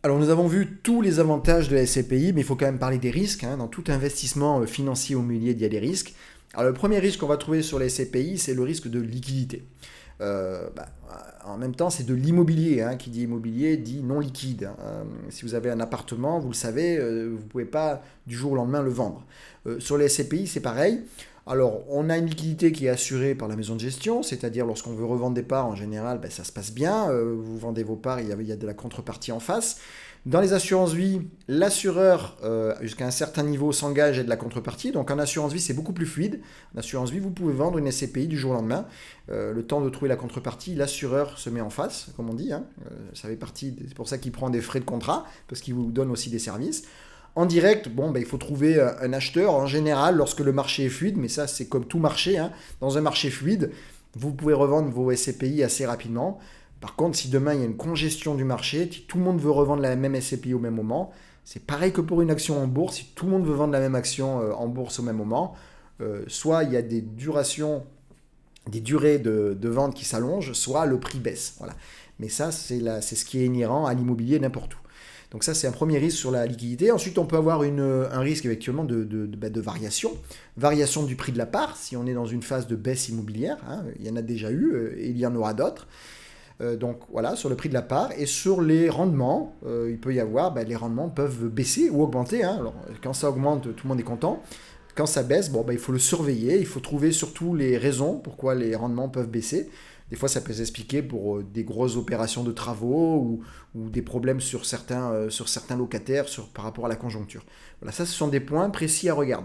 Alors nous avons vu tous les avantages de la SCPI, mais il faut quand même parler des risques, hein. Dans tout investissement financier ou immobilier, il y a des risques. Alors le premier risque qu'on va trouver sur la SCPI, c'est le risque de liquidité. En même temps, c'est de l'immobilier, hein. Qui dit immobilier dit non liquide, hein. Si vous avez un appartement, vous le savez, vous ne pouvez pas du jour au lendemain le vendre. Sur les SCPI, c'est pareil. Alors, on a une liquidité qui est assurée par la maison de gestion, c'est-à-dire lorsqu'on veut revendre des parts, en général, ça se passe bien. Vous vendez vos parts, il y a de la contrepartie en face. Dans les assurances vie, l'assureur, jusqu'à un certain niveau, s'engage à de la contrepartie. Donc en assurance vie, c'est beaucoup plus fluide. En assurance vie, vous pouvez vendre une SCPI du jour au lendemain. Le temps de trouver la contrepartie, l'assureur se met en face, comme on dit, hein. Ça fait partie, c'est pour ça qu'il prend des frais de contrat, parce qu'il vous donne aussi des services. En direct, il faut trouver un acheteur. En général, lorsque le marché est fluide, mais ça c'est comme tout marché, hein, dans un marché fluide, vous pouvez revendre vos SCPI assez rapidement. Par contre, si demain il y a une congestion du marché, si tout le monde veut revendre la même SCPI au même moment, c'est pareil que pour une action en bourse. Si tout le monde veut vendre la même action en bourse au même moment, soit il y a des durées de vente qui s'allongent, soit le prix baisse. Voilà. Mais ça, c'est ce qui est inhérent à l'immobilier n'importe où. Donc ça, c'est un premier risque sur la liquidité. Ensuite, on peut avoir un risque effectivement de variation. Variation du prix de la part, si on est dans une phase de baisse immobilière, hein, il y en a déjà eu, et il y en aura d'autres. Donc voilà, sur le prix de la part. Et sur les rendements, il peut y avoir, les rendements peuvent baisser ou augmenter, hein. Alors, quand ça augmente, tout le monde est content. Quand ça baisse, il faut le surveiller. Il faut trouver surtout les raisons pourquoi les rendements peuvent baisser. Des fois, ça peut s'expliquer pour des grosses opérations de travaux ou des problèmes sur certains locataires par rapport à la conjoncture. Voilà, ça, ce sont des points précis à regarder.